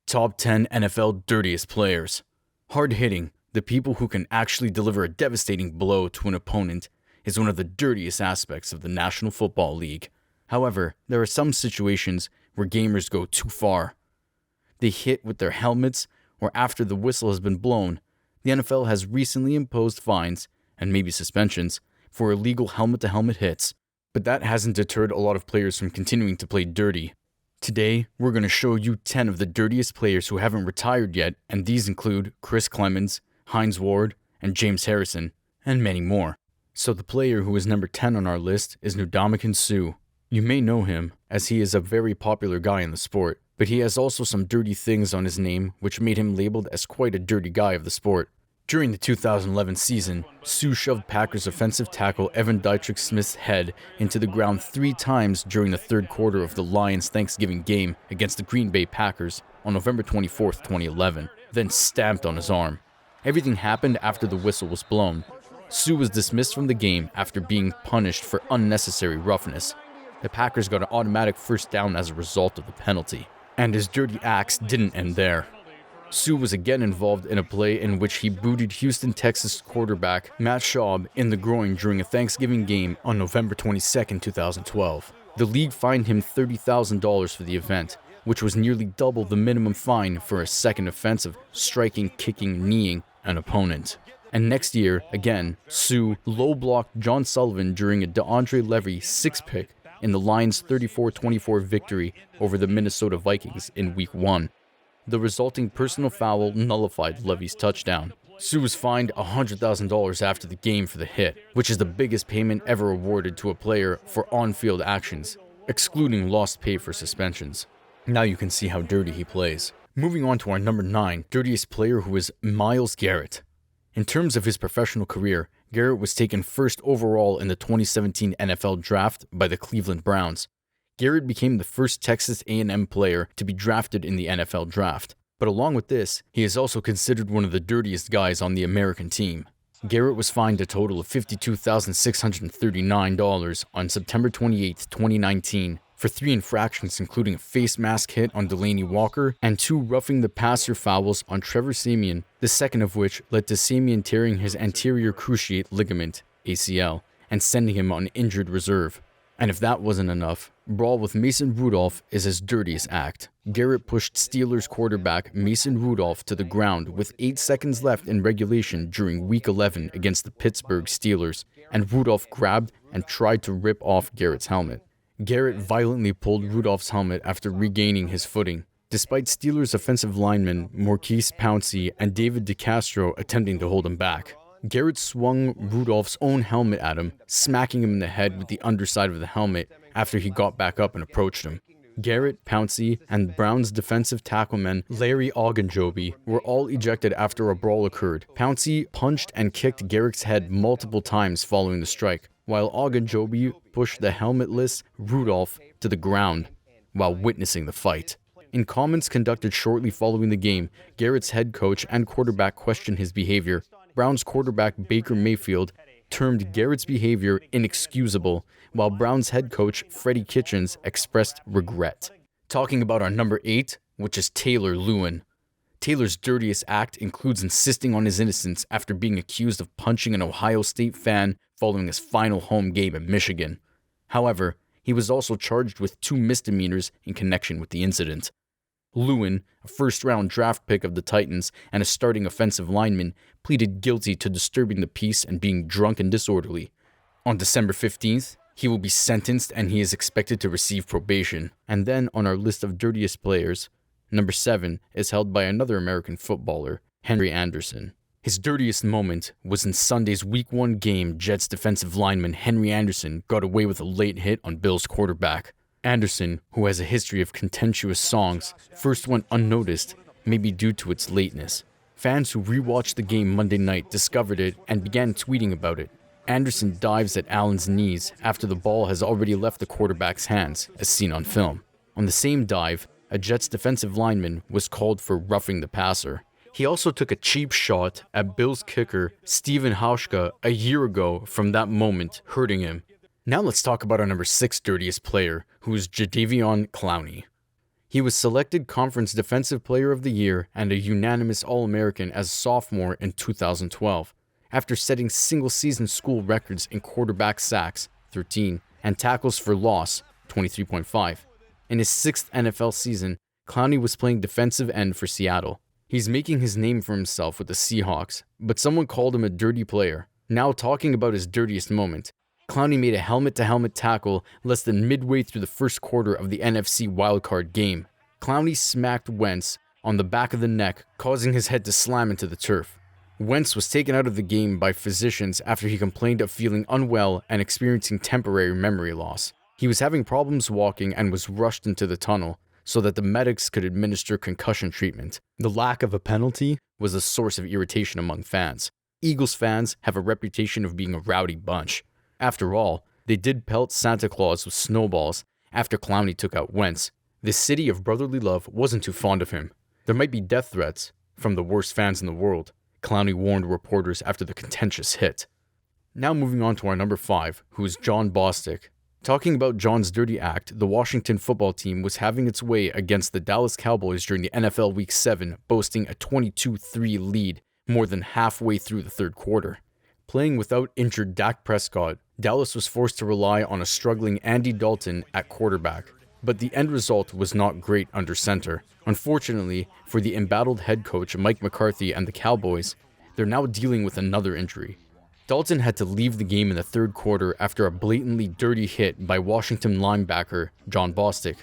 Top 10 NFL dirtiest players. Hard-hitting, the people who can actually deliver a devastating blow to an opponent, is one of the dirtiest aspects of the National Football League. However, there are some situations where gamers go too far. They hit with their helmets, or after the whistle has been blown. The NFL has recently imposed fines, and maybe suspensions, for illegal helmet-to-helmet hits, but that hasn't deterred a lot of players from continuing to play dirty. Today, we're going to show you 10 of the dirtiest players who haven't retired yet, and these include Chris Clemens, Hines Ward, and James Harrison, and many more. So the player who is number 10 on our list is Ndamukong Suh. You may know him, as he is a very popular guy in the sport, but he has also some dirty things on his name which made him labeled as quite a dirty guy of the sport. During the 2011 season, Suh shoved Packers offensive tackle Alvin Smith's head into the ground 3 times during the third quarter of the Lions' Thanksgiving game against the Green Bay Packers on November 24, 2011, then stamped on his arm. Everything happened after the whistle was blown. Suh was dismissed from the game after being punished for unnecessary roughness. The Packers got an automatic first down as a result of the penalty. And his dirty acts didn't end there. Suh was again involved in a play in which he booted Houston, Texas quarterback Matt Schaub in the groin during a Thanksgiving game on November 22, 2012. The league fined him $30,000 for the event, which was nearly double the minimum fine for a second offense of striking, kicking, kneeing an opponent. And next year, again, Suh low-blocked John Sullivan during a DeAndre Levy 6-pick in the Lions' 34-24 victory over the Minnesota Vikings in Week 1. The resulting personal foul nullified Levy's touchdown. Suh was fined $100,000 after the game for the hit, which is the biggest payment ever awarded to a player for on-field actions, excluding lost pay for suspensions. Now you can see how dirty he plays. Moving on to our number 9 dirtiest player, who is Myles Garrett. In terms of his professional career, Garrett was taken first overall in the 2017 NFL Draft by the Cleveland Browns. Garrett became the first Texas A&M player to be drafted in the NFL Draft. But along with this, he is also considered one of the dirtiest guys on the American team. Garrett was fined a total of $52,639 on September 28, 2019 for 3 infractions, including a face mask hit on Delaney Walker and 2 roughing the passer fouls on Trevor Siemian, the second of which led to Siemian tearing his anterior cruciate ligament, ACL, and sending him on injured reserve. And if that wasn't enough, brawl with Mason Rudolph is his dirtiest act. Garrett pushed Steelers quarterback Mason Rudolph to the ground with 8 seconds left in regulation during Week 11 against the Pittsburgh Steelers, and Rudolph grabbed and tried to rip off Garrett's helmet. Garrett violently pulled Rudolph's helmet after regaining his footing, despite Steelers offensive linemen Maurkice Pouncey and David DeCastro attempting to hold him back. Garrett swung Rudolph's own helmet at him, smacking him in the head with the underside of the helmet after he got back up and approached him. Garrett, Pouncey, and Browns defensive tackleman Larry Ogunjobi were all ejected after a brawl occurred. Pouncey punched and kicked Garrett's head multiple times following the strike, while Ogunjobi pushed the helmetless Rudolph to the ground while witnessing the fight. In comments conducted shortly following the game, Garrett's head coach and quarterback questioned his behavior. Browns quarterback Baker Mayfield termed Garrett's behavior inexcusable, while Browns head coach Freddie Kitchens expressed regret. Talking about our number 8, which is Taylor Lewin. Taylor's dirtiest act includes insisting on his innocence after being accused of punching an Ohio State fan following his final home game at Michigan. However, he was also charged with 2 misdemeanors in connection with the incident. Lewin, a first-round draft pick of the Titans and a starting offensive lineman, pleaded guilty to disturbing the peace and being drunk and disorderly. On December 15th, he will be sentenced and he is expected to receive probation. And then on our list of dirtiest players, number 7 is held by another American footballer, Henry Anderson. His dirtiest moment was in Sunday's Week 1 game. Jets defensive lineman Henry Anderson got away with a late hit on Bills quarterback. Anderson, who has a history of contentious songs, first went unnoticed, maybe due to its lateness. Fans who rewatched the game Monday night discovered it and began tweeting about it. Anderson dives at Allen's knees after the ball has already left the quarterback's hands, as seen on film. On the same dive, a Jets defensive lineman was called for roughing the passer. He also took a cheap shot at Bills kicker Steven Hauschka a year ago from that moment, hurting him. Now let's talk about our number 6 dirtiest player, who is Jidaevion Clowney. He He was selected Conference Defensive Player of the Year and a unanimous All-American as a sophomore in 2012, after setting single-season school records in quarterback sacks, 13, and tackles for loss, 23.5. In his 6th NFL season, Clowney was playing defensive end for Seattle. He's making his name for himself with the Seahawks, but someone called him a dirty player. Now talking about his dirtiest moment, Clowney made a helmet-to-helmet tackle less than midway through the first quarter of the NFC wildcard game. Clowney smacked Wentz on the back of the neck, causing his head to slam into the turf. Wentz was taken out of the game by physicians after he complained of feeling unwell and experiencing temporary memory loss. He was having problems walking and was rushed into the tunnel so that the medics could administer concussion treatment. The lack of a penalty was a source of irritation among fans. Eagles fans have a reputation of being a rowdy bunch. After all, they did pelt Santa Claus with snowballs after Clowney took out Wentz. The city of brotherly love wasn't too fond of him. There might be death threats from the worst fans in the world, Clowney warned reporters after the contentious hit. Now moving on to our number 5, who is John Bostic. Talking about John's dirty act, the Washington football team was having its way against the Dallas Cowboys during the NFL Week 7, boasting a 22-3 lead more than halfway through the third quarter. Playing without injured Dak Prescott, Dallas was forced to rely on a struggling Andy Dalton at quarterback, but the end result was not great under center. Unfortunately, for the embattled head coach Mike McCarthy and the Cowboys, they're now dealing with another injury. Dalton had to leave the game in the third quarter after a blatantly dirty hit by Washington linebacker John Bostic.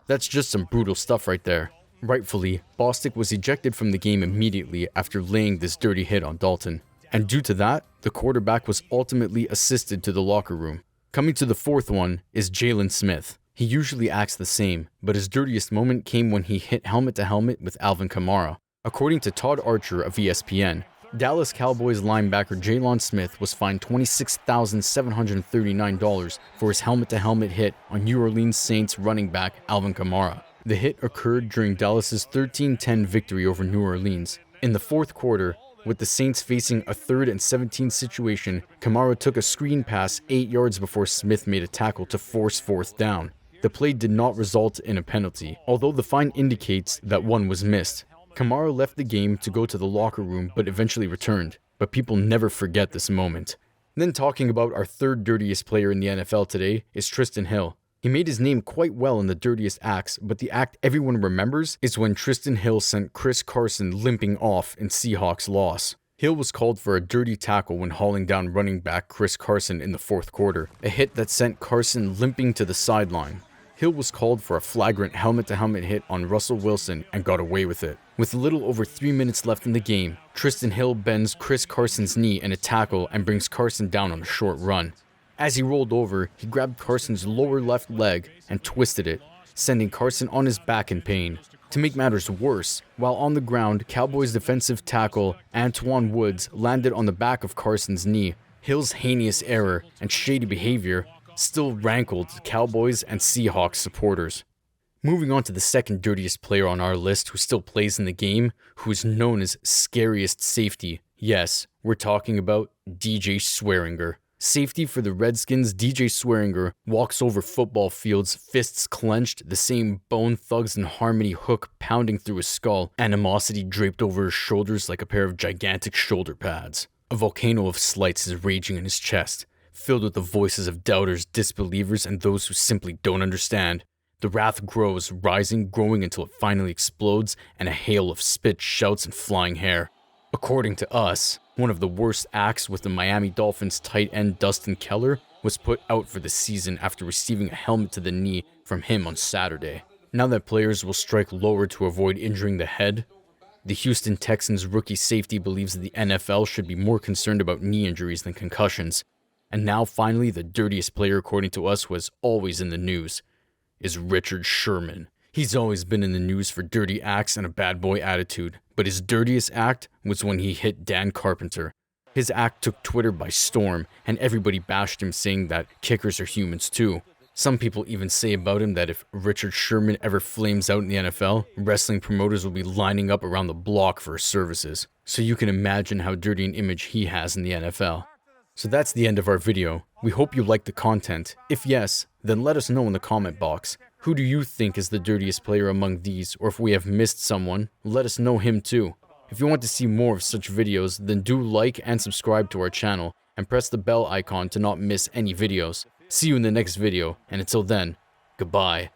That's just some brutal stuff right there. Rightfully, Bostic was ejected from the game immediately after laying this dirty hit on Dalton. And due to that, the quarterback was ultimately assisted to the locker room. Coming to the fourth one is Jalen Smith. He usually acts the same, but his dirtiest moment came when he hit helmet-to-helmet with Alvin Kamara. According to Todd Archer of ESPN, Dallas Cowboys linebacker Jalen Smith was fined $26,739 for his helmet-to-helmet hit on New Orleans Saints running back Alvin Kamara. The hit occurred during Dallas's 13-10 victory over New Orleans. In the fourth quarter, with the Saints facing a 3rd and 17 situation, Kamara took a screen pass 8 yards before Smith made a tackle to force 4th down. The play did not result in a penalty, although the fine indicates that one was missed. Kamara left the game to go to the locker room but eventually returned, but people never forget this moment. Then talking about our third dirtiest player in the NFL today is Tristan Hill. He made his name quite well in the dirtiest acts, but the act everyone remembers is when Tristan Hill sent Chris Carson limping off in Seahawks' loss. Hill was called for a dirty tackle when hauling down running back Chris Carson in the fourth quarter, a hit that sent Carson limping to the sideline. Hill was called for a flagrant helmet-to-helmet hit on Russell Wilson and got away with it. With a little over 3 minutes left in the game, Tristan Hill bends Chris Carson's knee in a tackle and brings Carson down on a short run. As he rolled over, he grabbed Carson's lower left leg and twisted it, sending Carson on his back in pain. To make matters worse, while on the ground, Cowboys defensive tackle Antoine Woods landed on the back of Carson's knee. Hill's heinous error and shady behavior still rankled Cowboys and Seahawks supporters. Moving on to the second dirtiest player on our list who still plays in the game, who is known as Scariest Safety. Yes, we're talking about DJ Swearinger. Safety for the Redskins, DJ Swearinger walks over football fields, fists clenched, the same Bone Thugs and Harmony hook pounding through his skull, animosity draped over his shoulders like a pair of gigantic shoulder pads. A volcano of slights is raging in his chest, filled with the voices of doubters, disbelievers, and those who simply don't understand. The wrath grows, rising, growing until it finally explodes, and a hail of spit, shouts, and flying hair. According to us, one of the worst acts with the Miami Dolphins tight end Dustin Keller was put out for the season after receiving a helmet to the knee from him on Saturday. Now that players will strike lower to avoid injuring the head, the Houston Texans rookie safety believes that the NFL should be more concerned about knee injuries than concussions. And now finally, the dirtiest player according to us who was always in the news is Richard Sherman. He's always been in the news for dirty acts and a bad boy attitude, but his dirtiest act was when he hit Dan Carpenter. His act took Twitter by storm, and everybody bashed him, saying that kickers are humans too. Some people even say about him that if Richard Sherman ever flames out in the NFL, wrestling promoters will be lining up around the block for his services. So you can imagine how dirty an image he has in the NFL. So that's the end of our video. We hope you liked the content. If yes, then let us know in the comment box. Who do you think is the dirtiest player among these, or if we have missed someone, let us know him too. If you want to see more of such videos, then do like and subscribe to our channel, and press the bell icon to not miss any videos. See you in the next video, and until then, goodbye.